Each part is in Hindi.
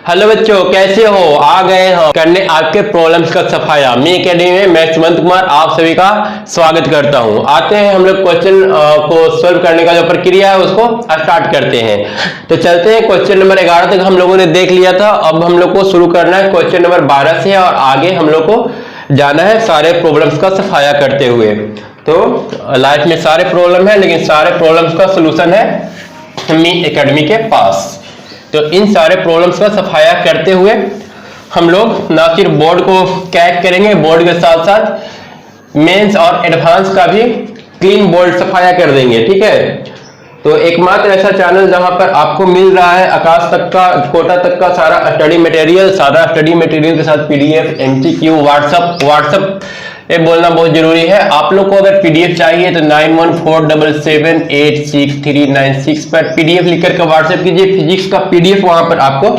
हेलो बच्चों, कैसे हो? आ गए हम करने आपके प्रॉब्लम्स का सफाया। मी एकेडमी में मैं सुमंत कुमार आप सभी का स्वागत करता हूं। आते हैं हम लोग क्वेश्चन को सॉल्व करने का जो प्रक्रिया है उसको स्टार्ट करते हैं। तो चलते हैं, क्वेश्चन नंबर 11 तक हम लोगों ने देख लिया था। अब हम लोग को शुरू करना है क्वेश्चन नंबर 12 से और आगे हम लोग को जाना है सारे प्रॉब्लम्स का सफाया करते हुए। तो लाइफ में सारे प्रॉब्लम है, लेकिन सारे प्रॉब्लम्स का सोल्यूशन है मी एकेडमी के पास। तो इन सारे प्रॉब्लम्स का सफाया करते हुए हम लोग ना सिर्फ बोर्ड को क्रैक करेंगे, बोर्ड के साथ साथ मेंस और एडवांस का भी क्लीन बोर्ड सफाया कर देंगे। ठीक है, तो एकमात्र ऐसा चैनल जहां पर आपको मिल रहा है आकाश तक का, कोटा तक का सारा स्टडी मटेरियल के साथ पीडीएफ, एमसीक्यू, व्हाट्सएप ये बोलना बहुत जरूरी है। आप लोग को अगर पीडीएफ चाहिए तो 9147786396 पर पीडीएफ लिखकर के व्हाट्सएप कीजिए। फिजिक्स का पीडीएफ वहां पर आपको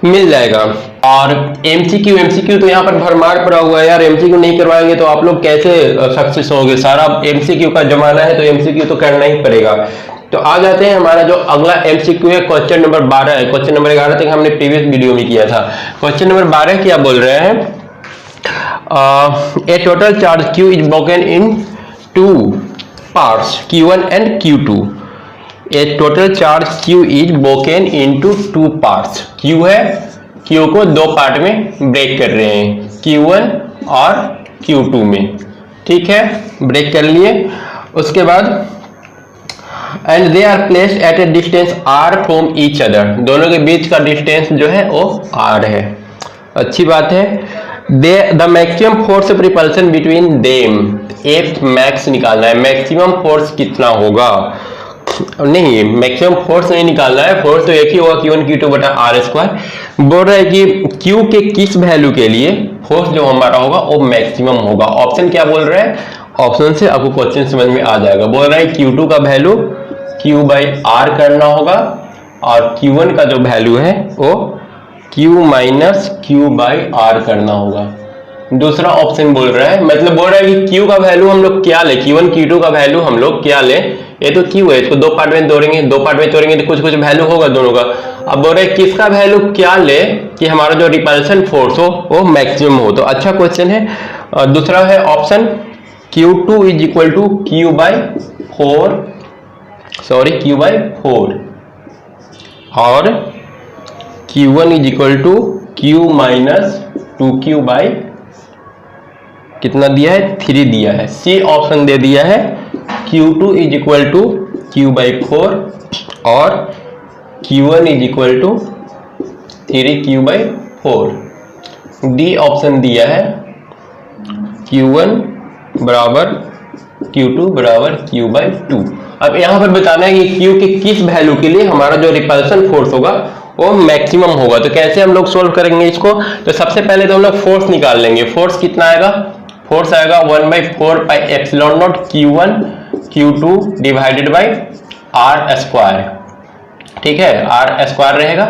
मिल जाएगा। और एमसीक्यू तो यहाँ पर भरमार पड़ा हुआ है यार। एमसीक्यू नहीं करवाएंगे तो आप लोग कैसे सक्सेस होगे? सारा एमसीक्यू का जमाना है तो एमसीक्यू तो करना ही पड़ेगा। तो आ जाते हैं, हमारा जो अगला एमसीक्यू है क्वेश्चन नंबर 12 है। क्वेश्चन नंबर 11 तक हमने प्रीवियस वीडियो में किया था। क्वेश्चन नंबर 12 क्या बोल रहे हैं? A total charge Q is broken in two parts, Q1 and Q2. A total charge Q is broken into two parts. Q है, Q को दो पार्ट में ब्रेक कर रहे हैं, Q1 और Q2 में। ठीक है, ब्रेक कर लिए। उसके बाद and they are placed at a distance r from each other. दोनों के बीच का डिस्टेंस जो है वो r है। अच्छी बात है। The maximum force of repulsion between them, F max निकालना है। मैक्सिमम फोर्स कितना होगा? नहीं, मैक्सिमम फोर्स नहीं निकालना है, फोर्स तो एक ही होगा, Q1 Q2 बटा R स्क्वायर। बोल रहा है कि Q के किस वैल्यू के लिए फोर्स जो हमारा होगा वो मैक्सिमम होगा। ऑप्शन क्या बोल रहे हैं? ऑप्शन से आपको क्वेश्चन समझ में आ जाएगा। बोल रहा है Q2 का वैल्यू Q बाई R करना होगा और Q1 का जो वैल्यू है वो Q minus Q by R करना होगा। दूसरा ऑप्शन बोल रहा है, मतलब बोल रहा है कि Q का वैल्यू हम लोग क्या ले, Q1 Q2 का वैल्यू हम लोग क्या ले। ये तो Q है, इसको दो पार्ट में तोड़ेंगे तो कुछ कुछ वैल्यू होगा दोनों का। अब बोल रहे हैं किसका वैल्यू क्या ले कि हमारा जो रिपल्सन फोर्स हो वो मैक्सिमम हो। तो अच्छा क्वेश्चन है। दूसरा है option Q2 is equal to Q by 4 और Q1 is equal to Q minus 2Q by कितना दिया है? 3 दिया है। सी ऑप्शन दे दिया है Q2 is equal to Q by 4 और Q1 is equal to 3Q by 4। D option दिया है Q1 बराबर Q2 बराबर Q बाई 2। अब यहाँ पर बताना है कि Q के किस वैल्यू के लिए हमारा जो रिपल्सन फोर्स होगा वो मैक्सिमम होगा। तो कैसे हम लोग सोल्व करेंगे इसको? तो सबसे पहले तो हम लोग फोर्स निकाल लेंगे। फोर्स कितना आएगा? फोर्स आएगा 1/4 pi epsilon not Q1 Q2 divided by R square. ठीक है, R स्क्वायर रहेगा।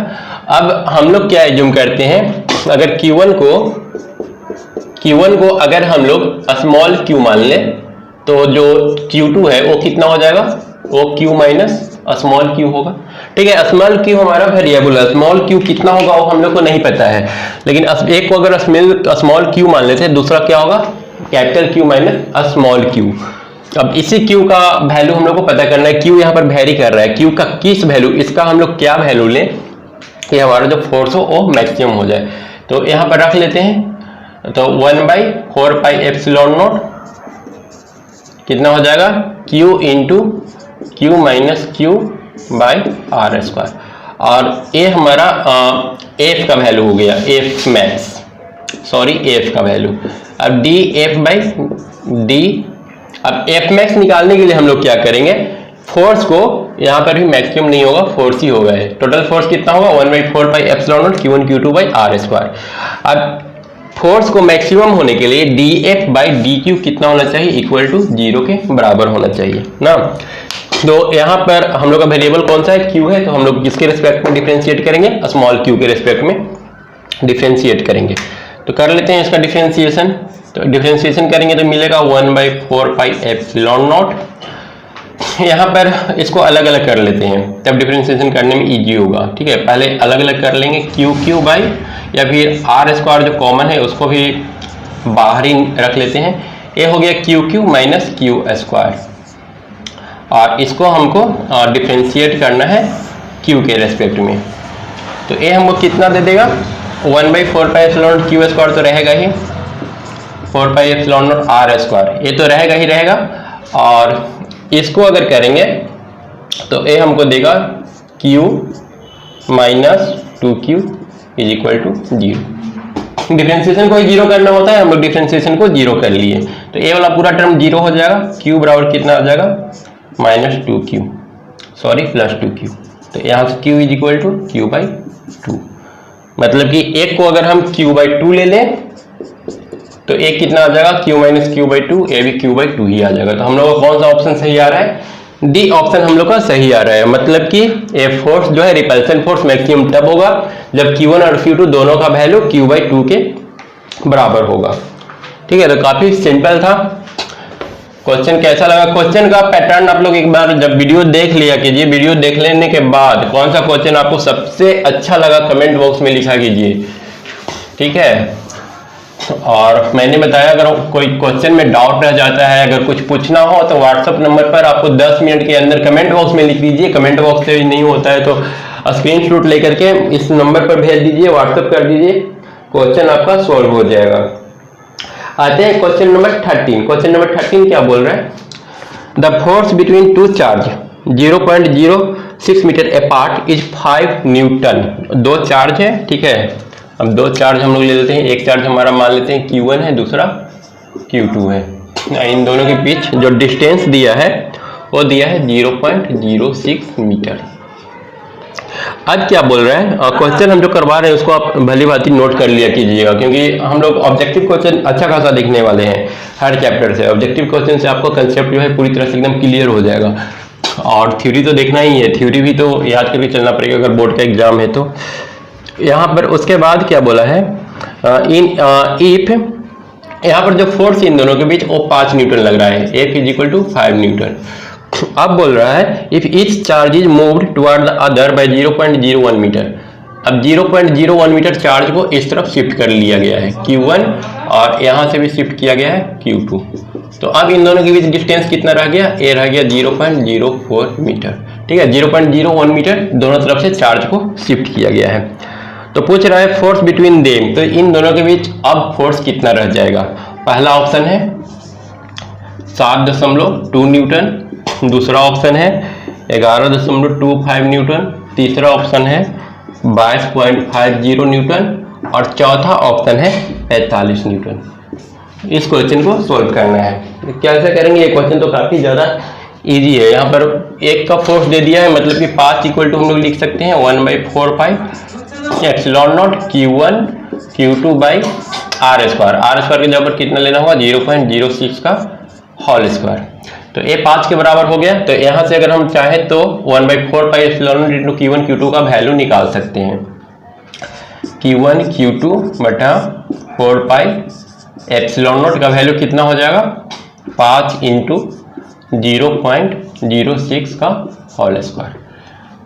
अब हम लोग क्या एज्यूम करते हैं, अगर Q1 को अगर हम लोग स्मॉल q मान ले तो जो Q2 है वो कितना हो जाएगा? वो Q माइनस स्मॉल q होगा। ठीक है, स्मॉल q हमारा वेरिएबल है, स्मॉल q कितना होगा वो हम लोग को नहीं पता है, लेकिन एक को अगर स्मॉल q मान लेते हैं, दूसरा क्या होगा? Capital Q minus small q। अब इसी q का वैल्यू हम लोग को पता करना है। q यहाँ पर वेरी कर रहा है, q का किस वैल्यू, इसका हम लोग क्या वैल्यू लें कि हमारा जो फोर्स हो वो मैक्सिमम हो जाए। तो यहाँ पर रख लेते हैं, तो 1/4 पाई एप्सिलॉन नॉट कितना हो जाएगा? Q into Q minus Q by R square. और ये हमारा F का वैल्यू हो गया, F का वैल्यू। अब F बाई D। अब F मैक्स निकालने के लिए हम लोग क्या करेंगे? फोर्स को यहाँ पर भी मैक्सिमम नहीं होगा, फोर्स ही होगा। टोटल फोर्स कितना होगा? 1/4 pi epsilon not Q1 Q2 by R square. अब फोर्स को मैक्सिमम होने के लिए dF बाई dQ कितना होना चाहिए? इक्वल टू 0 के बराबर होना चाहिए ना। तो यहाँ पर हम लोग का वेरिएबल कौन सा है? Q है। तो हम लोग किसके रिस्पेक्ट में डिफरेंशिएट करेंगे? स्मॉल q के रिस्पेक्ट में डिफरेंशिएट करेंगे। तो कर लेते हैं इसका डिफरेंशिएशन। तो डिफरेंशिएशन करेंगे तो मिलेगा 1/4 पाई एप्सिलॉन नॉट यहाँ पर इसको अलग अलग कर लेते हैं, तब डिफरेंशिएशन करने में इजी होगा। ठीक है, पहले अलग अलग कर लेंगे क्यू क्यू बाई, या फिर आर स्क्वायर जो कॉमन है उसको भी बाहर ही रख लेते हैं। ये हो गया Q Q minus Q square, और इसको हमको डिफ्रेंशिएट करना है क्यू के रेस्पेक्ट में। तो ये हमको कितना दे देगा, 1/4 pi epsilon not q square तो रहेगा ही, 4 pi epsilon not r square, ये तो रहेगा ही रहेगा। और इसको अगर करेंगे तो ये हमको देगा q minus 2q is equal to 0। Differentiation को जीरो करना होता है, हम लोग डिफ्रेंशिएशन को जीरो कर लिए, तो ये वाला पूरा टर्म जीरो हो जाएगा। q बराबर कितना आ जाएगा, minus 2q, sorry plus 2q। तो यहाँ से q is equal to q by 2, मतलब कि एक को अगर हम q बाई 2 ले लें तो एक कितना आ जाएगा, q माइनस क्यू बाई 2, ये भी q बाई 2 ही आ जाएगा। तो हम लोग का कौन सा ऑप्शन सही आ रहा है, डी ऑप्शन हम लोग का सही आ रहा है। मतलब कि ये फोर्स जो है रिपल्सन फोर्स मैक्सिमम तब होगा जब Q1 और Q2 दोनों का वैल्यू q बाई 2 के बराबर होगा। ठीक है, तो काफी सिंपल था। क्वेश्चन कैसा लगा, क्वेश्चन का पैटर्न आप लोग एक बार जब वीडियो देख लिया कीजिए, वीडियो देख लेने के बाद कौन सा क्वेश्चन आपको सबसे अच्छा लगा कमेंट बॉक्स में लिखा कीजिए। ठीक है, और मैंने बताया अगर कोई क्वेश्चन में डाउट रह जाता है, अगर कुछ पूछना हो तो व्हाट्सएप नंबर पर आपको 10 मिनट के अंदर कमेंट बॉक्स में लिख दीजिए। कमेंट बॉक्स से नहीं होता है तो स्क्रीनशॉट लेकर के इस नंबर पर भेज दीजिए, व्हाट्सएप कर दीजिए, क्वेश्चन आपका सॉल्व हो जाएगा। आते हैं क्वेश्चन नंबर 13। क्वेश्चन नंबर 13 क्या बोल रहा है, the force between two charge 0.06 metre apart is 5 newton. दो चार्ज है, ठीक है, अब दो चार्ज हम लोग ले लेते हैं। एक चार्ज हमारा मान लेते हैं Q1 है, दूसरा Q2 है। इन दोनों के बीच जो डिस्टेंस दिया है वो दिया है 0.06 मीटर। अब क्या बोल रहे हैं, क्वेश्चन हम जो करवा रहे हैं उसको आप भली भांति नोट कर लिया कीजिएगा, क्योंकि हम लोग ऑब्जेक्टिव क्वेश्चन अच्छा खासा देखने वाले हैं हर चैप्टर से। ऑब्जेक्टिव क्वेश्चन से आपको कंसेप्ट जो है पूरी तरह से एकदम क्लियर हो जाएगा, और थ्योरी तो देखना ही है, थ्योरी भी तो याद करके चलना पड़ेगा अगर बोर्ड का एग्जाम है तो। यहाँ पर उसके बाद क्या बोला है, इफ यहाँ पर जो फोर्स इन दोनों के बीच वो 5 न्यूटन लग रहा है, F is equal to 5 newton. अब बोल रहा है if each charge is moved toward the other by 0.01 metre. अब 0.01 मीटर चार्ज को इस तरफ शिफ्ट कर लिया गया है Q1, और यहाँ से भी शिफ्ट किया गया है Q2। तो अब इन दोनों के बीच डिस्टेंस कितना रह गया, ये रह गया 0.04 मीटर। ठीक है, 0.01 मीटर दोनों तरफ से चार्ज को शिफ्ट किया गया है। तो पूछ रहा है फोर्स बिटवीन देम, तो इन दोनों के बीच अब फोर्स कितना रह जाएगा। पहला ऑप्शन है 7.2 न्यूटन, दूसरा ऑप्शन है 11.25 न्यूटन, तीसरा ऑप्शन है 22.50 न्यूटन, और चौथा ऑप्शन है 45 न्यूटन। इस क्वेश्चन को सॉल्व करना है। कैसे करेंगे, ये क्वेश्चन तो काफी ज्यादा इजी है। यहाँ पर एक का फोर्स दे दिया है, मतलब कि 5 इक्वल टू हम लोग लिख सकते हैं 1/4 pi epsilon not Q1 Q2 by r square. R square की जगह पर कितना लेना होगा, 0.06 का होल स्क्वायर। तो ये 5 के बराबर हो गया। तो यहाँ से अगर हम चाहें तो 1/4 pi epsilon not into Q1 Q2 का वैल्यू निकाल सकते हैं। Q1 Q2 बटा 4 पाई एप्सिलॉन नॉट का वैल्यू कितना हो जाएगा, 5 इंटू 0.06 का होल स्क्वायर।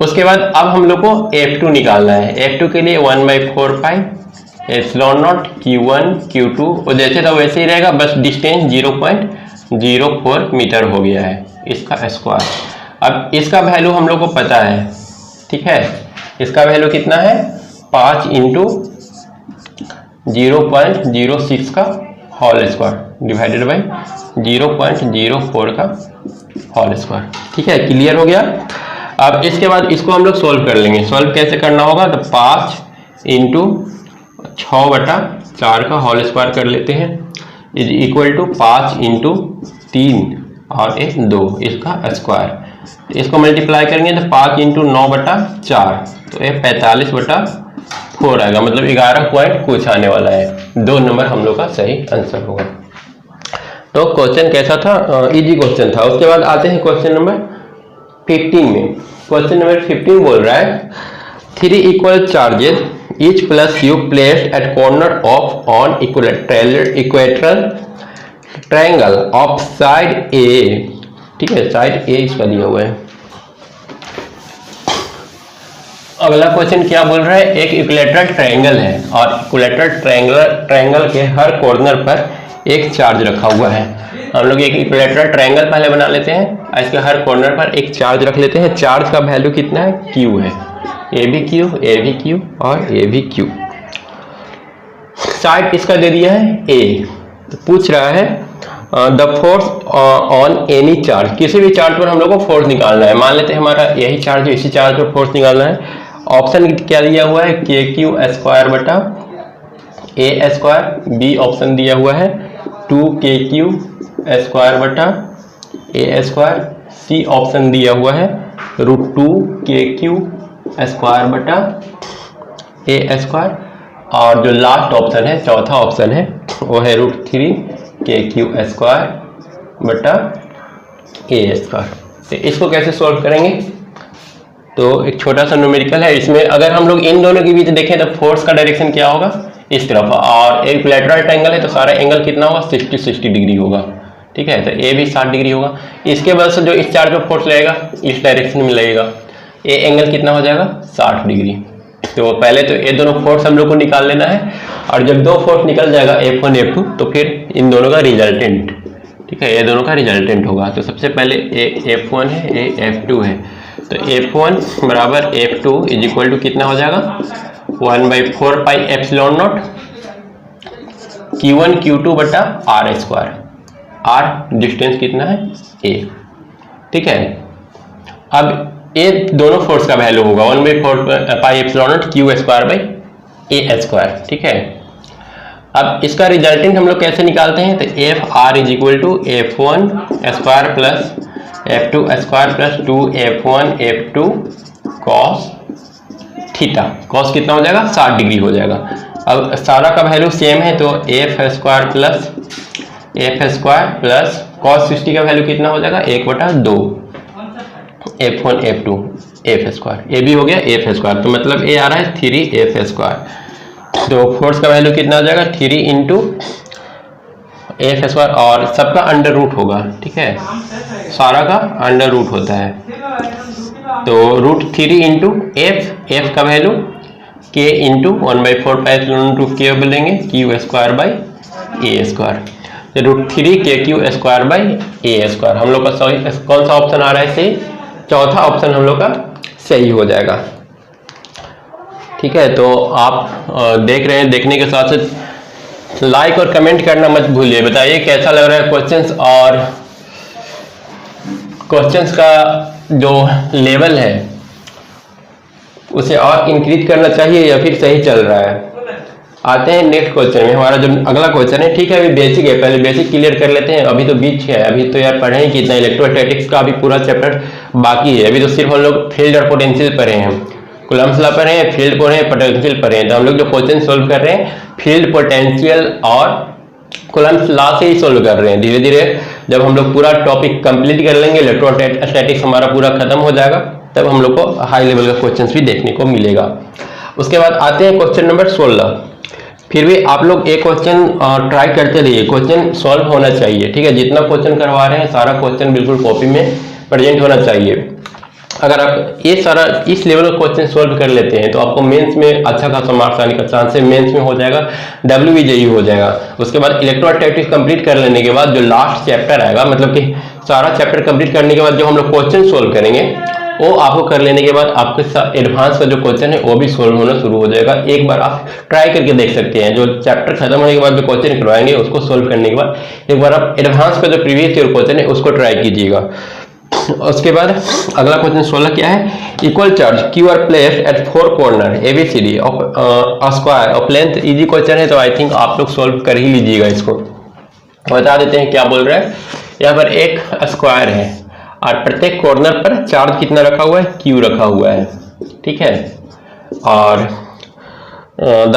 उसके बाद अब हम लोग को F2 निकालना है। F2 के लिए 1/4 pi epsilon not Q1 Q2 और जैसे था वैसे ही रहेगा, बस डिस्टेंस 0.04 मीटर हो गया है इसका स्क्वायर। अब इसका वैल्यू हम लोग को पता है, ठीक है, इसका वैल्यू कितना है, 5 इंटू 0.06 का होल स्क्वायर डिवाइडेड बाई 0.04 का होल स्क्वायर। ठीक है, क्लियर हो गया। अब इसके बाद इसको हम लोग सोल्व कर लेंगे। सोल्व कैसे करना होगा, तो 5 इंटू 6/4 का होल स्क्वायर कर लेते हैं इज इक्वल टू 5 इंटू 3 और 2 इसका स्क्वायर। इसको मल्टीप्लाई करेंगे तो 5 इंटू 9/4 तो ये 45/4 आएगा, मतलब 11 पॉइंट कुछ आने वाला है। 2 नंबर हम लोग का सही आंसर होगा। तो क्वेश्चन कैसा था, इजी क्वेश्चन था। उसके बाद आते हैं क्वेश्चन नंबर 15 में। क्वेश्चन नंबर 15 बोल रहा है 3 equal charges each plus u placed at corner of on equilateral triangle of side A ठीक है, साइड ए इसका दिया हुआ है। अगला क्वेश्चन क्या बोल रहा है, एक इक्विलैटरल ट्रायंगल है और इक्विलैटरल ट्रायंगल के हर कॉर्नर पर एक चार्ज रखा हुआ है। हम लोग एक इक्विलैटरल ट्रायंगल पहले बना लेते हैं, इसके हर कॉर्नर पर एक चार्ज रख लेते हैं। चार्ज का वैल्यू कितना है, क्यू है, ए भी क्यू और ए भी क्यू। साइड इसका दे दिया है ए, तो पूछ रहा है the force on any charge, किसी भी चार्ज पर हम लोग को फोर्स निकालना है। मान लेते हैं हमारा यही चार्ज है, इसी चार्ज पर फोर्स निकालना है। ऑप्शन क्या दिया हुआ है, के क्यू स्क्वायर बटा ए स्क्वायर। बी ऑप्शन दिया हुआ है 2kq स्क्वायर बटा ए स्क्वायर। सी ऑप्शन दिया हुआ है √2kq स्क्वायर बटा ए स्क्वायर। और जो लास्ट ऑप्शन है, चौथा ऑप्शन है, वो है √3kq स्क्वायर बटा ए स्क्वायर। तो इसको कैसे सॉल्व करेंगे, तो एक छोटा सा न्यूमेरिकल है। इसमें अगर हम लोग इन दोनों के बीच देखें तो फोर्स का डायरेक्शन क्या होगा, इस तरफ, और एक इक्विलैटरल ट्रायंगल है तो सारा एंगल कितना होगा, 60 डिग्री होगा। ठीक है, तो ए भी 60 डिग्री होगा। इसके वजह से जो इस चार्ज पर फोर्स लगेगा इस डायरेक्शन में लगेगा, ए एंगल कितना हो जाएगा, 60 डिग्री। तो पहले तो ये दोनों फोर्स हम लोग को निकाल लेना है, और जब दो फोर्स निकल जाएगा F1 F2 तो फिर इन दोनों का रिजल्टेंट, ठीक है, ये दोनों का रिजल्टेंट होगा। तो सबसे पहले ए F1 है, ए F2 है, तो F1 बराबर F2 इज इक्वल टू कितना हो जाएगा, 1/4 pi epsilon not Q1 Q2 बटा R स्क्वायर। R डिस्टेंस कितना है, A, ठीक है। अब ये दोनों फोर्स का वैल्यू होगा 1/4 pi epsilon not Q square by A square, ठीक है। अब इसका रिजल्टेंट हम लोग कैसे निकालते हैं, तो F is equal to F1 square plus F2 square plus 2F1 F2 cos theta. Cos कितना हो जाएगा, 60 डिग्री हो जाएगा। अब सारा का वैल्यू सेम है तो F स्क्वायर प्लस कॉस 60 का वैल्यू कितना हो जाएगा, 1/2 F1 F2 F स्क्वायर। ए भी हो गया F स्क्वायर, तो मतलब ए आ रहा है 3F स्क्वायर। तो फोर्स का वैल्यू कितना हो जाएगा, 3 इंटू F स्क्वायर, और सबका अंडर रूट होगा, ठीक है, सारा का अंडर रूट होता है। तो √3 इंटू F का value K into 1/4 pi epsilon to K बोलेंगे Q square by A square. तो √3kq square by A square हम लोग का सही कौन सा ऑप्शन आ रहा है, सही, चौथा ऑप्शन हम लोग का सही हो जाएगा। ठीक है, तो आप देख रहे हैं, देखने के साथ साथ लाइक और कमेंट करना मत भूलिए। बताइए कैसा लग रहा है क्वेश्चंस, और क्वेश्चंस का जो लेवल है उसे और इंक्रीज करना चाहिए या फिर सही चल रहा है। आते हैं नेक्स्ट क्वेश्चन में। हमारा जो अगला क्वेश्चन है, ठीक है, अभी बेसिक है, पहले बेसिक क्लियर कर लेते हैं। अभी तो बीच है, अभी तो यार पढ़े ही कितना, इलेक्ट्रोस्टैटिक्स का अभी पूरा चैप्टर बाकी है। अभी तो सिर्फ हम लोग फील्ड और पोटेंशियल पढ़े हैं, कूलम्ब्स लॉ पढ़े हैं, फील्ड पढ़े हैं, पोटेंशियल पढ़े हैं। तो हम लोग जो क्वेश्चन सोल्व कर रहे हैं फील्ड, पोटेंशियल और कूलम्ब्स लॉ से ही सोल्व कर रहे हैं। धीरे धीरे जब हम लोग पूरा टॉपिक कंप्लीट कर लेंगे, इलेक्ट्रोस्टैटिक्स हमारा पूरा खत्म हो जाएगा, तब हम लोग को हाई लेवल का क्वेश्चंस भी देखने को मिलेगा। उसके बाद आते हैं क्वेश्चन नंबर 16। फिर भी आप लोग एक क्वेश्चन ट्राई करते रहिए, क्वेश्चन सॉल्व होना चाहिए, ठीक है। जितना क्वेश्चन करवा रहे हैं सारा क्वेश्चन बिल्कुल कॉपी में प्रेजेंट होना चाहिए। अगर आप ये सारा इस लेवल का क्वेश्चन सॉल्व कर लेते हैं तो आपको मेंस में अच्छा खासा मार्क्स आने का चांस है, मेंस में हो जाएगा, WBJE हो जाएगा। उसके बाद इलेक्ट्रोस्टैटिक्स कंप्लीट कर लेने के बाद जो लास्ट चैप्टर आएगा, मतलब कि सारा चैप्टर कंप्लीट करने के बाद जो हम लोग क्वेश्चन सॉल्व करेंगे वो आपको कर लेने के बाद आपके एडवांस का जो क्वेश्चन है वो भी सोल्व होना शुरू हो जाएगा। एक बार आप ट्राई करके देख सकते हैं, जो चैप्टर खत्म होने के बाद जो क्वेश्चन करवाएंगे उसको सोल्व करने के बाद एक बार आप एडवांस का जो प्रीवियस ईयर क्वेश्चन है उसको ट्राई कीजिएगा। उसके बाद अगला क्वेश्चन 16 क्या है, equal charge Q are placed at 4 corner ABCD of a square of length. Easy question है तो आई थिंक आप लोग सोल्व कर ही लीजिएगा। इसको बता देते हैं क्या बोल रहा है। यहाँ पर एक स्क्वायर है और प्रत्येक कॉर्नर पर चार्ज कितना रखा हुआ है, Q रखा हुआ है, ठीक है। और the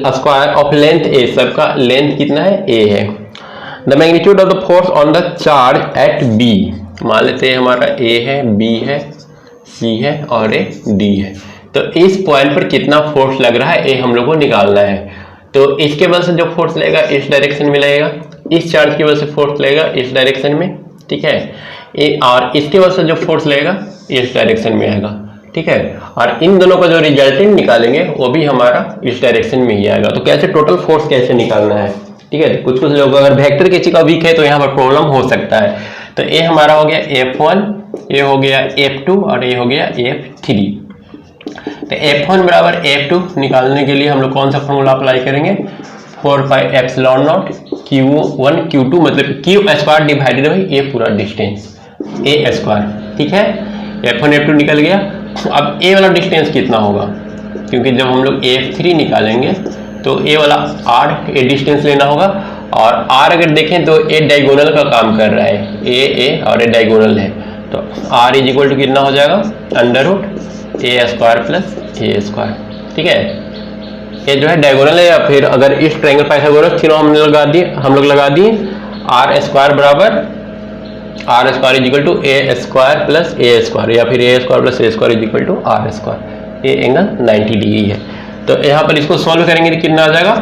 square of length A, सबका लेंथ कितना है, A है। The magnitude of the force on the charge at B, मान लेते हैं हमारा A है, B है, C है और A D है। तो इस पॉइंट पर कितना फोर्स लग रहा है ये हम लोग को निकालना है। तो इसके वजह से जो फोर्स लगेगा इस डायरेक्शन में लगेगा, इस चार्ज की वजह से फोर्स लगेगा इस डायरेक्शन में, ठीक है। और इसके वजह से जो फोर्स लगेगा इस डायरेक्शन में आएगा, ठीक है। और इन दोनों का जो रिजल्टेंट निकालेंगे वो भी हमारा इस डायरेक्शन में ही आएगा। तो कैसे टोटल फोर्स कैसे निकालना है, ठीक है। कुछ कुछ लोग अगर वेक्टर किसी का वीक है तो यहाँ पर प्रॉब्लम हो सकता है। तो ये हमारा हो गया F1, ये हो गया F2 और ये हो गया F3। तो F1 बराबर F2 निकालने के लिए हम लोग कौन सा फॉर्मूला अप्लाई करेंगे, 4πε0 Q1 Q2 मतलब Q स्क्वायर डिवाइडेड बाई ये पूरा डिस्टेंस A स्क्वायर, ठीक है। F1 F2 निकल गया। अब A वाला डिस्टेंस कितना होगा, क्योंकि जब हम लोग F3 निकालेंगे तो A वाला R ए डिस्टेंस लेना होगा। और R अगर देखें तो A डायगोनल का काम कर रहा है, A और A डायगोनल है। तो R इज इक्वल टू कितना हो जाएगा, under root A square plus A square, ठीक है। ये जो है डायगोनल है, या फिर अगर इस ट्रायंगल पाइथागोरस तीनों हम लोग लगा दिए R स्क्वायर बराबर R square is equal to A square plus A square, या फिर A square plus A square is equal to R square. ये एंगल 90 डिग्री है। तो यहाँ पर इसको सॉल्व करेंगे तो कितना आ जाएगा,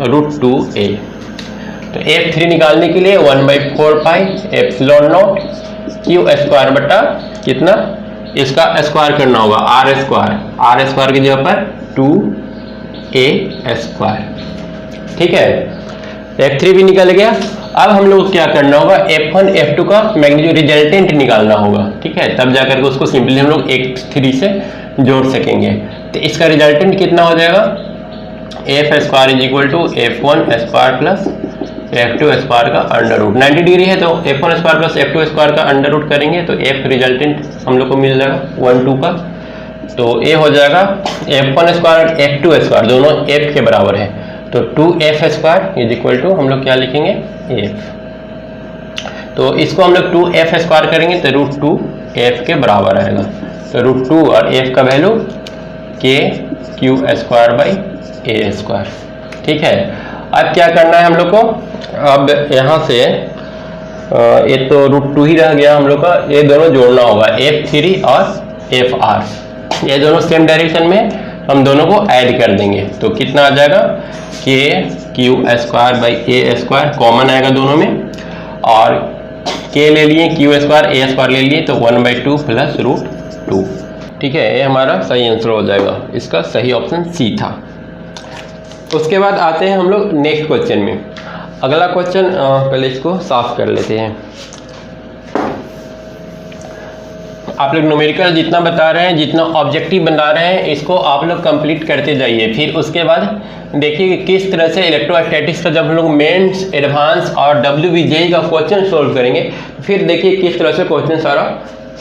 √2a। तो F3 निकालने के लिए 1/4πε0 Q स्क्वायर बटा कितना, इसका स्क्वायर करना होगा R स्क्वायर की जगह पर 2a स्क्वायर, ठीक है। F3 भी निकल गया। अब हम लोग क्या करना होगा, F1 F2 का मैग्नीट्यूड रिजल्टेंट निकालना होगा, ठीक है। तब जाकर के उसको सिंपली हम लोग F3 से जोड़ सकेंगे। तो इसका रिजल्टेंट कितना हो जाएगा, F square is equal to F1 square plus F2 square का अंडर रूट। 90 डिग्री है तो F1 square plus F2 square का अंडर रूट करेंगे तो F रिजल्टेंट हम लोग को मिल जाएगा 1 2 का। तो ये हो जाएगा F1 स्क्वायर F2 स्क्वायर दोनों F के बराबर है, तो 2F square is equal to हम लोग क्या लिखेंगे, F। तो इसको हम लोग 2F स्क्वायर करेंगे तो √2F के बराबर आएगा। तो √2 और F का value KQ square by A square, ठीक है। अब क्या करना है हम लोग को, अब यहाँ से ये तो √2 ही रह गया हम लोग का, ये दोनों जोड़ना होगा F3 और FR, ये दोनों सेम डायरेक्शन में हम दोनों को ऐड कर देंगे। तो कितना आ जाएगा, KQ square by A square common आएगा दोनों में, और K ले लिए, Q स्क्वायर A स्क्वायर ले लिए, तो 1/2 प्लस √2, ठीक है। ये हमारा सही आंसर हो जाएगा, इसका सही ऑप्शन C था। उसके बाद आते हैं हम लोग नेक्स्ट क्वेश्चन में। अगला क्वेश्चन पहले इसको साफ कर लेते हैं। आप लोग न्यूमेरिकल जितना बता रहे हैं, जितना ऑब्जेक्टिव बना रहे हैं, इसको आप लोग कंप्लीट करते जाइए। फिर उसके बाद देखिए कि किस तरह से इलेक्ट्रोस्टैटिक्स का जब हम लोग मेंस, एडवांस और WBJE का क्वेश्चन सोल्व करेंगे, फिर देखिए किस तरह से क्वेश्चन सारा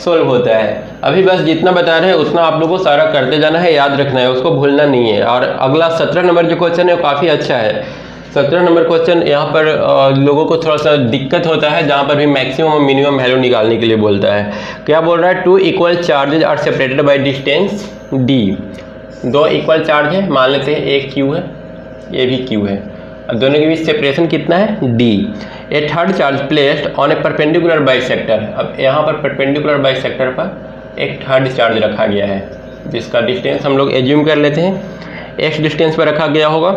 सोल्व होता है। अभी बस जितना बता रहे हैं उतना आप लोगों को सारा करते जाना है, याद रखना है, उसको भूलना नहीं है। और अगला 17 नंबर जो क्वेश्चन है वो काफ़ी अच्छा है। 17 नंबर क्वेश्चन यहाँ पर लोगों को थोड़ा सा दिक्कत होता है, जहाँ पर भी मैक्सिमम और मिनिमम वैल्यू निकालने के लिए बोलता है। क्या बोल रहा है, 2 equal charges are separated by distance D। 2 equal charge है, मान लेते हैं एक Q है, ये भी Q है, अब दोनों के बीच सेपरेशन कितना है, D। A third charge placed on A perpendicular bisector. अब यहाँ पर परपेंडिकुलर बाइसेक्टर पर एक थर्ड चार्ज रखा गया है, जिसका डिस्टेंस हम लोग एज्यूम कर लेते हैं x डिस्टेंस पर रखा गया होगा।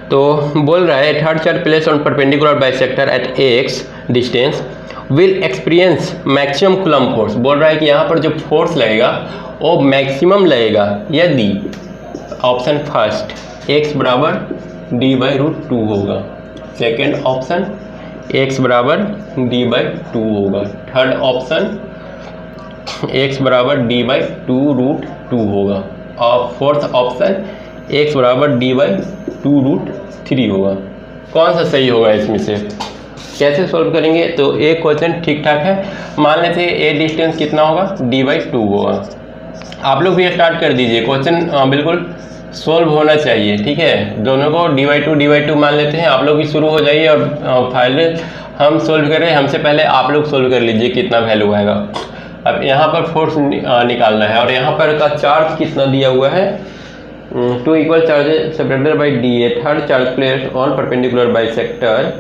तो बोल रहा है third charge placed on perpendicular bisector at x distance will experience maximum coulomb force. बोल रहा है कि यहाँ पर जो फोर्स लगेगा वो मैक्सिमम लगेगा यदि ऑप्शन फर्स्ट x बराबर D/√2 होगा, सेकेंड ऑप्शन x बराबर D/2 होगा, थर्ड ऑप्शन x बराबर D/2√2 होगा, और फोर्थ ऑप्शन x बराबर D/2√3 होगा। कौन सा सही होगा इसमें से, कैसे सॉल्व करेंगे? तो एक क्वेश्चन ठीक ठाक है, मान लेते हैं ए डिस्टेंस कितना होगा, D/2 होगा। आप लोग भी स्टार्ट कर दीजिए, क्वेश्चन बिल्कुल सोल्व होना चाहिए, ठीक है। दोनों को D/2 मान लेते हैं, आप लोग भी शुरू हो जाइए, और फाइनल हम सोल्व कर रहे हैं, हमसे पहले आप लोग सोल्व कर लीजिए कितना वैल्यू आएगा। अब यहाँ पर फोर्स निकालना है, और यहाँ पर का चार्ज कितना दिया हुआ है, 2 equal charges separated by D, a third charge placed on perpendicular bisector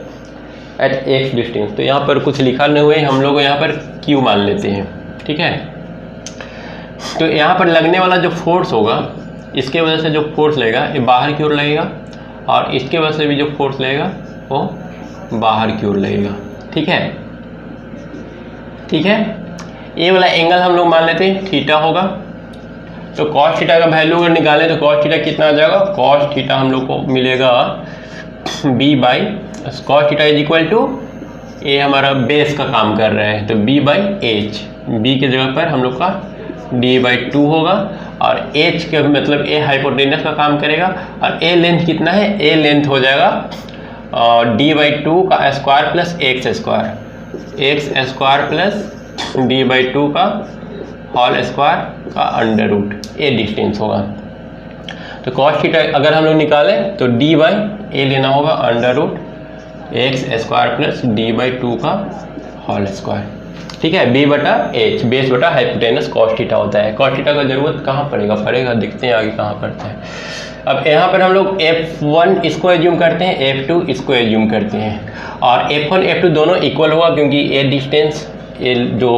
at x distance. तो यहाँ पर कुछ लिखा नहीं हुए, हम लोग यहाँ पर Q मान लेते हैं, ठीक है। तो यहाँ पर लगने वाला जो फोर्स होगा, इसके वजह से जो फोर्स लगेगा ये बाहर की ओर लगेगा, और इसके वजह से भी जो फोर्स लगेगा वो बाहर की ओर लगेगा, ठीक है। ठीक है। ए वाला एंगल हम लोग मान लेते हैं थीटा होगा, तो कॉस थीटा का वैल्यू अगर निकालें तो कॉस थीटा कितना आ जाएगा, कॉस थीटा हम लोग को मिलेगा B by cos theta is equal to A हमारा बेस का काम कर रहा है तो बी बाई एच, बी के जगह पर हम लोग का डी बाई 2 होगा और एच के मतलब ए हाइपोटेनस का काम करेगा और ए लेंथ कितना है, ए लेंथ हो जाएगा डी बाई 2 का square plus x square plus d by 2 का होल स्क्वायर का अंडर रूट, ए डिस्टेंस होगा। तो कॉस थीटा अगर हम लोग निकालें तो डी बाई ए लेना होगा under root x square plus d by 2 का होल स्क्वायर, ठीक है। बी बटा एच बेस बटा हाइपोटेनस कॉस थीटा होता है। कॉस थीटा का जरूरत कहाँ पड़ेगा देखते हैं आगे कहाँ पड़ता है। अब यहाँ पर हम लोग F1 इसको एज्यूम करते हैं, F2 इसको एज्यूम करते हैं और F1 F2 दोनों इक्वल होगा क्योंकि ए डिस्टेंस ए जो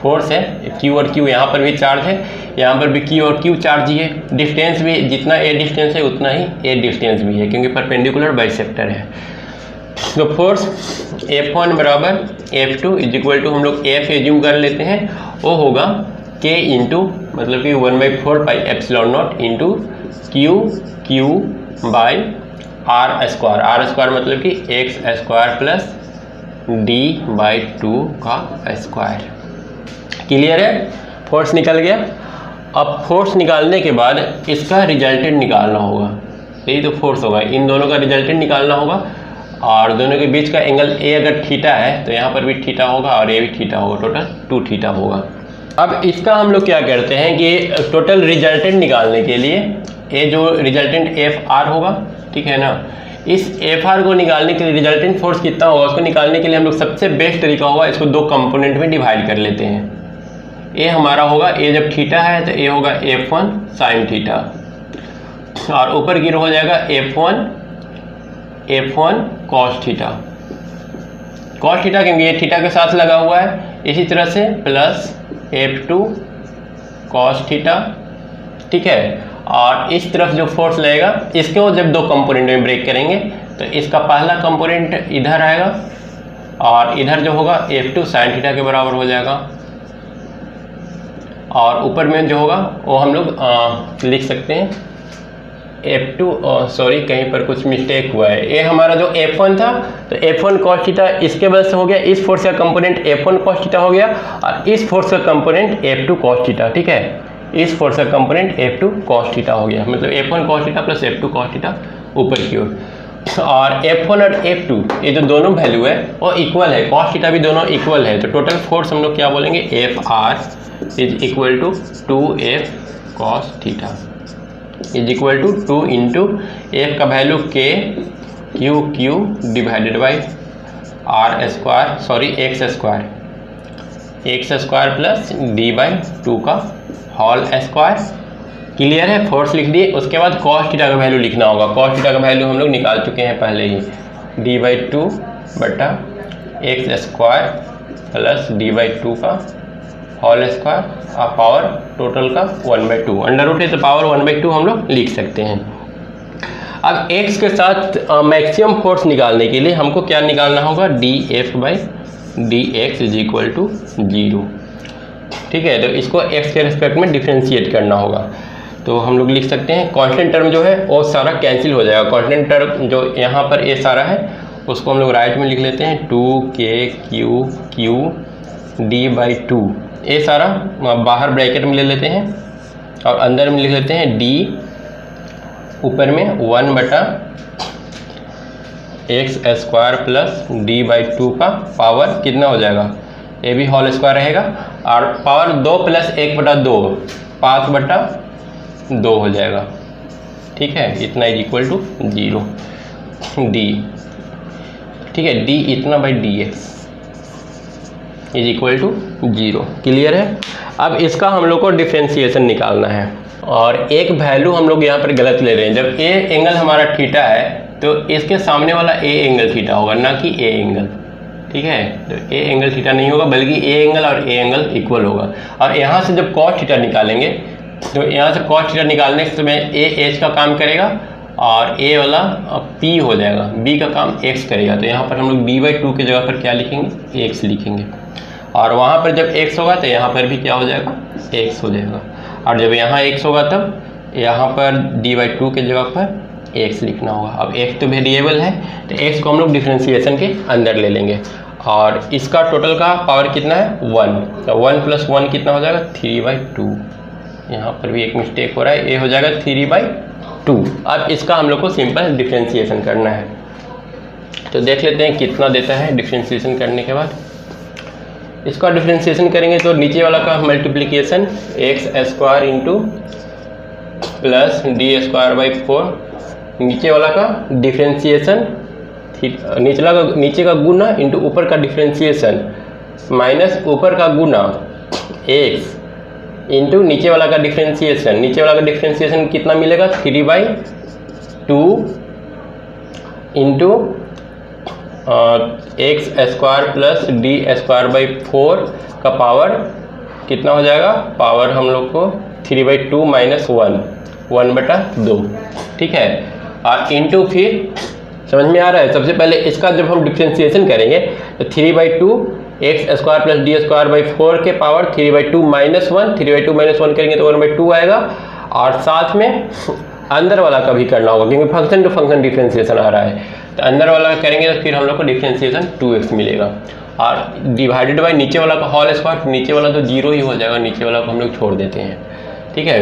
फोर्स है Q और Q, यहाँ पर भी चार्ज है, यहाँ पर भी Q और Q चार्ज ही है, डिस्टेंस भी जितना ए डिस्टेंस है उतना ही ए डिस्टेंस भी है क्योंकि परपेंडिकुलर बाइसेक्टर है। तो फोर्स F1 बराबर F2 इज इक्वल टू हम लोग F एज्यूम कर लेते हैं, वो होगा K इंटू मतलब कि 1/4 pi epsilon not into Q by r square मतलब कि x square plus d by 2 का स्क्वायर। क्लियर है, फोर्स निकल गया। अब फोर्स निकालने के बाद इसका रिजल्टेंट निकालना होगा, यही तो फोर्स होगा, इन दोनों का रिजल्टेंट निकालना होगा और दोनों के बीच का एंगल ए अगर थीटा है तो यहाँ पर भी थीटा होगा और ये भी थीटा होगा, टोटल 2 थीटा होगा। अब इसका हम लोग क्या करते हैं कि टोटल रिजल्टेंट निकालने के लिए ये जो रिजल्टेंट एफ आर होगा, ठीक है ना, इस एफ आर को निकालने के लिए रिजल्टेंट फोर्स कितना होगा उसको निकालने के लिए हम लोग सबसे बेस्ट तरीका होगा इसको 2 कंपोनेंट में डिवाइड कर लेते हैं। ए हमारा होगा, ए जब थीटा है तो ए होगा F1 साइन थीटा और ऊपर की हो जाएगा F1 कॉस थीटा क्योंकि ये थीटा के साथ लगा हुआ है, इसी तरह से प्लस F2 कॉस थीटा, ठीक है। और इस तरफ जो फोर्स लगेगा इसको जब 2 कंपोनेंट में ब्रेक करेंगे तो इसका पहला कंपोनेंट इधर आएगा और इधर जो होगा F2 साइन थीटा के बराबर हो जाएगा और ऊपर में जो होगा वो हम लोग लिख सकते हैं F2 सॉरी कहीं पर कुछ मिस्टेक हुआ है, ये हमारा जो F1 था तो F1 cos थीटा इसके वजह से हो गया, इस फोर्स का कंपोनेंट F1 cos थीटा हो गया और इस फोर्स का कंपोनेंट F2 cos थीटा, ठीक है, इस फोर्स का कंपोनेंट F2 cos थीटा हो गया, मतलब F1 cos theta plus F2 cos theta ऊपर की ओर। और F1 और F2 ये जो दोनों वैल्यू है वो इक्वल है, cos थीटा भी दोनों इक्वल है, तो टोटल फोर्स हम लोग क्या बोलेंगे FR is equal to 2F cos theta is equal to 2 into F का value Q divided by r square sorry x square plus d by 2 का होल स्क्वायर। क्लियर है, फोर्स लिख दिए। उसके बाद cos थीटा का वैल्यू लिखना होगा, cos थीटा का वैल्यू हम लोग निकाल चुके हैं पहले ही, डी बाई 2 बटा x square plus d by 2 का होल स्क्वायर और पावर टोटल का 1/2, अंडर रूट है तो पावर 1/2 हम लोग लिख सकते हैं। अब x के साथ मैक्सिमम फोर्स निकालने के लिए हमको क्या निकालना होगा, dF by d x is equal to 0, ठीक है। तो इसको x के रिस्पेक्ट में डिफ्रेंशिएट करना होगा, तो हम लोग लिख सकते हैं कांस्टेंट टर्म जो है वो सारा कैंसिल हो जाएगा, कांस्टेंट टर्म जो यहाँ पर ये सारा है उसको हम लोग राइट में लिख लेते हैं 2kq d बाई 2, ये सारा बाहर ब्रैकेट में ले लेते हैं और अंदर में लिख लेते हैं d ऊपर में 1 बटा x square plus d by 2 का पावर कितना हो जाएगा, ये भी होल स्क्वायर रहेगा और पावर 2 प्लस 1 बटा 2 5 बटा 2 हो जाएगा, ठीक है। इतना इज इक्वल टू 0 डी, ठीक है, डी इतना by d x is equal to 0। Clear है। अब इसका हम लोग को डिफ्रेंशिएशन निकालना है और एक वैल्यू हम लोग यहाँ पर गलत ले रहे हैं, जब ए एंगल हमारा थीटा है तो इसके सामने वाला ए एंगल थीटा होगा, ना कि ए एंगल, ठीक है। तो ए एंगल थीटा नहीं होगा बल्कि ए एंगल और ए एंगल इक्वल होगा। और यहाँ से जब cos थीटा निकालेंगे तो यहाँ से cos थीटा निकालने के समय ए एच का काम करेगा और ए वाला पी हो जाएगा, बी का काम एक्स करेगा, तो यहाँ पर हम लोग डी बाई 2 की जगह पर क्या लिखेंगे, एक्स लिखेंगे। और वहाँ पर जब x होगा तो यहाँ पर भी क्या हो जाएगा, x हो जाएगा। और जब यहाँ x होगा तब यहाँ पर d/2 के जगह पर x लिखना होगा। अब x तो वेरिएबल है तो x को हम लोग डिफ्रेंशिएशन के अंदर ले लेंगे और इसका टोटल का पावर कितना है 1, तो 1 + 1 कितना हो जाएगा 3/2। यहाँ पर भी एक मिस्टेक हो रहा है, ये हो जाएगा 3/2। अब इसका हम लोग को सिंपल डिफ्रेंशिएशन करना है, तो देख लेते हैं कितना देता है डिफ्रेंशिएशन करने के बाद। इसका डिफ्रेंशिएशन करेंगे तो नीचे वाला का multiplication x² into plus d²/4, नीचे वाला का डिफ्रेंशिएशन नीचे का गुना इंटू ऊपर का डिफ्रेंशिएशन माइनस ऊपर का गुना x इंटू नीचे वाला का डिफ्रेंशिएशन। नीचे वाला का डिफ्रेंशिएशन कितना मिलेगा 3/2 इंटू x² प्लस d²/4 का पावर कितना हो जाएगा, पावर हम लोग को 3/2 माइनस 1/2, ठीक है। और इंटू फिर समझ में आ रहा है। सबसे पहले इसका जब हम डिफ्रेंशिएशन करेंगे तो 3/2 x² प्लस d²/4 के पावर 3/2 माइनस 1, 3/2 माइनस 1 करेंगे तो 1/2 आएगा। और साथ में अंदर वाला का भी करना होगा क्योंकि फंक्शन टू फंक्शन डिफ्रेंशिएशन आ रहा है, तो अंदर वाला करेंगे तो फिर हम लोग को डिफ्रेंशिएशन 2x मिलेगा। और डिवाइडेड बाय नीचे वाला का होल स्क्वायर, नीचे वाला तो 0 ही हो जाएगा, नीचे वाला को हम लोग छोड़ देते हैं, ठीक है।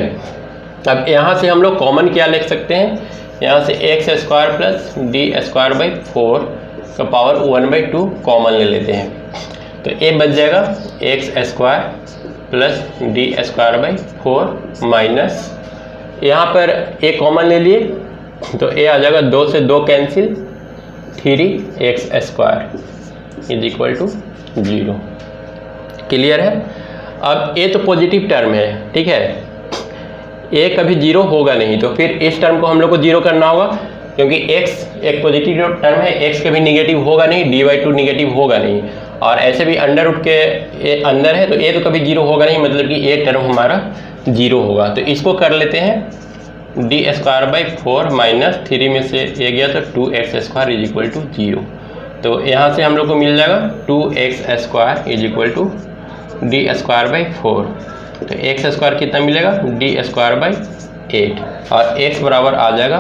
अब यहाँ से हम लोग कॉमन क्या लिख सकते हैं, यहाँ से x² प्लस d²/4 का पावर 1/2 कॉमन ले लेते हैं, तो a बच जाएगा x² प्लस d²/4 माइनस यहाँ पर a कॉमन ले लिए तो a आ जाएगा 2 से 2 कैंसिल, 3x² = 0। क्लियर है। अब a तो पॉजिटिव टर्म है, ठीक है, a कभी 0 होगा नहीं, तो फिर इस टर्म को हम लोग को 0 करना होगा क्योंकि x एक पॉजिटिव टर्म है, x कभी निगेटिव होगा नहीं, d/2 निगेटिव होगा नहीं। और ऐसे भी अंडर रूट के a अंदर है तो a तो कभी 0 होगा नहीं, मतलब कि a टर्म हमारा 0 होगा। तो इसको कर लेते हैं d²/4 माइनस 3 में से a गया तो 2x² = 0। तो यहाँ से हम लोग को मिल जाएगा 2x² = d²/4, तो x² कितना मिलेगा d²/8 और x बराबर आ जाएगा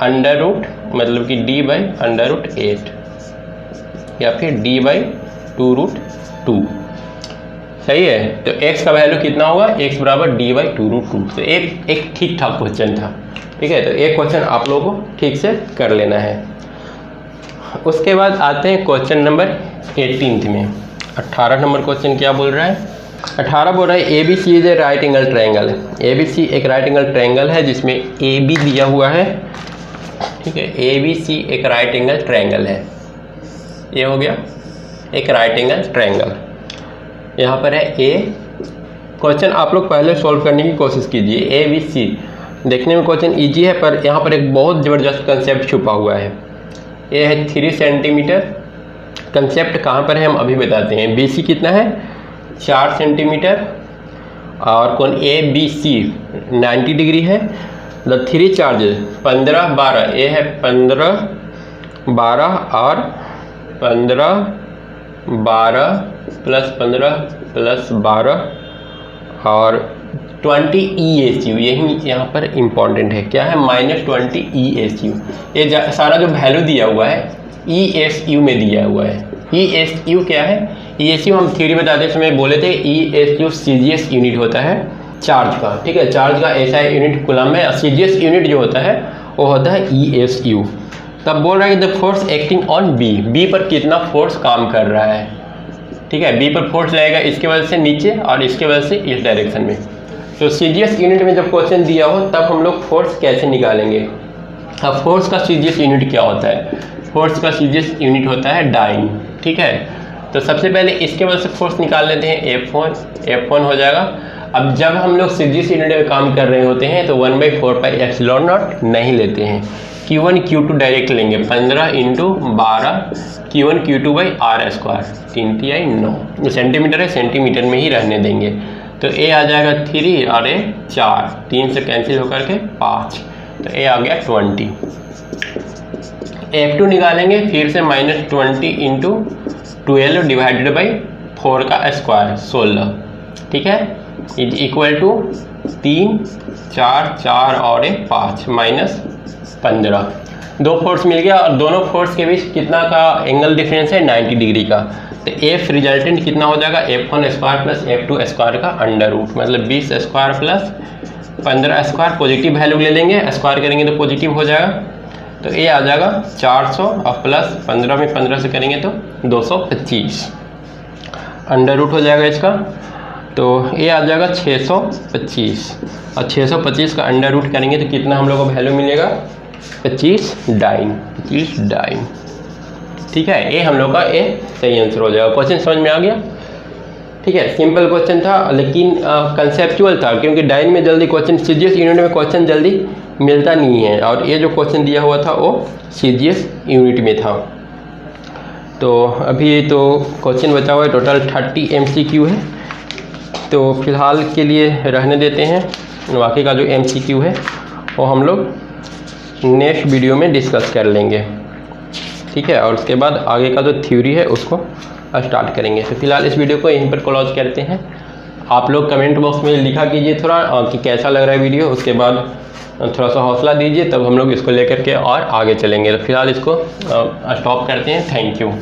अंडर रूट, मतलब कि d/√8 या फिर d/2√2, सही है। तो x का वैल्यू कितना होगा, x बराबर d/2√2। तो एक ठीक ठाक क्वेश्चन था, ठीक है। तो एक क्वेश्चन आप लोगों को ठीक से कर लेना है। उसके बाद आते हैं क्वेश्चन नंबर 18 में। 18 नंबर क्वेश्चन क्या बोल रहा है, 18 बोल रहा है ABC is a right angle triangle. ABC एक राइट एंगल ट्रायंगल है जिसमें AB दिया हुआ है, ठीक है। ABC एक राइट एंगल ट्रायंगल है, ये हो गया एक राइट एंगल ट्रायंगल। यहाँ पर है A। क्वेश्चन आप लोग पहले सॉल्व करने की कोशिश कीजिए। ABC देखने में क्वेश्चन इजी है पर यहाँ पर एक बहुत ज़बरदस्त कंसेप्ट छुपा हुआ है। ये है 3 सेंटीमीटर, कंसेप्ट कहाँ पर है हम अभी बताते हैं। BC कितना है 4 सेंटीमीटर और कौन ABC 90 डिग्री है। द 3 चार्जेस 15 12, ये है 15 12 और 15 12 प्लस 15 प्लस 12 और 20 ESU, यही यहाँ पर इम्पॉर्टेंट है। क्या है -20 ESU। ये सारा जो वैल्यू दिया हुआ है ESU में दिया हुआ है। ESU क्या है, ESU हम थ्योरी बताते समय बोले थे ESU CGS यूनिट होता है चार्ज का, ठीक है। चार्ज का SI यूनिट कूलम है और CGS यूनिट जो होता है वो होता है ESU। तब बोल रहा है the force acting on B पर कितना फोर्स काम कर रहा है, ठीक है। B पर फोर्स लगेगा इसके वजह से नीचे और इसके वजह से इस डायरेक्शन में। तो CGS यूनिट में जब क्वेश्चन दिया हो तब हम लोग फोर्स कैसे निकालेंगे। अब फोर्स का CGS यूनिट क्या होता है, फोर्स का CGS यूनिट होता है डाइन, ठीक है। तो सबसे पहले इसके वजह से फोर्स निकाल लेते हैं, F1 हो जाएगा। अब जब हम लोग CGS यूनिट में काम कर रहे होते हैं तो 1/4πε0 नहीं लेते हैं, Q1 Q2 डायरेक्ट लेंगे। 15 × 12 Q1 Q2/r², 3 × 9 सेंटीमीटर है, सेंटीमीटर में ही रहने देंगे। तो A आ जाएगा 3 और A 4, 3 से कैंसिल होकर के 5, तो A आ गया 20। F2 निकालेंगे फिर से -20 × 12 डिवाइडेड बाई 4 का स्क्वायर 16, ठीक है, इज इक्वल टू 3 4 4 और 5 माइनस 15। दो फोर्स मिल गया और दोनों फोर्स के बीच कितना का एंगल डिफरेंस है, 90 डिग्री का। तो एफ रिजल्टेंट कितना हो जाएगा, F1 square plus F2 square का अंडर रूट, मतलब 20 square plus 15 square, positive value ले लेंगे, स्क्वायर करेंगे तो पॉजिटिव हो जाएगा। तो ये आ जाएगा 400 और प्लस 15 में 15 से करेंगे तो 225, अंडर रूट हो जाएगा इसका। तो ये आ जाएगा 625 और 625 का अंडर रूट करेंगे तो कितना हम लोग को वैल्यू मिलेगा, 25 डाइन। ठीक है, ये हम लोग का ये सही आंसर हो जाएगा। क्वेश्चन समझ में आ गया? ठीक है, सिंपल क्वेश्चन था लेकिन कंसेप्चुअल था, क्योंकि डाइन में जल्दी क्वेश्चन, सीजीएस यूनिट में क्वेश्चन जल्दी मिलता नहीं है, और ये जो क्वेश्चन दिया हुआ था वो सीजीएस यूनिट में था। तो अभी तो क्वेश्चन बचा हुआ है, टोटल 30 MCQ है, तो फिलहाल के लिए रहने देते हैं। बाकी का जो MCQ है वो हम लोग नेक्स्ट वीडियो में डिस्कस कर लेंगे, ठीक है, और उसके बाद आगे का जो थ्योरी है उसको स्टार्ट करेंगे। तो फिलहाल इस वीडियो को यहीं पर क्लोज करते हैं। आप लोग कमेंट बॉक्स में लिखा कीजिए थोड़ा कि कैसा लग रहा है वीडियो, उसके बाद थोड़ा सा हौसला दीजिए, तब हम लोग इसको लेकर के और आगे चलेंगे। तो फिलहाल इसको स्टॉप करते हैं। Thank you.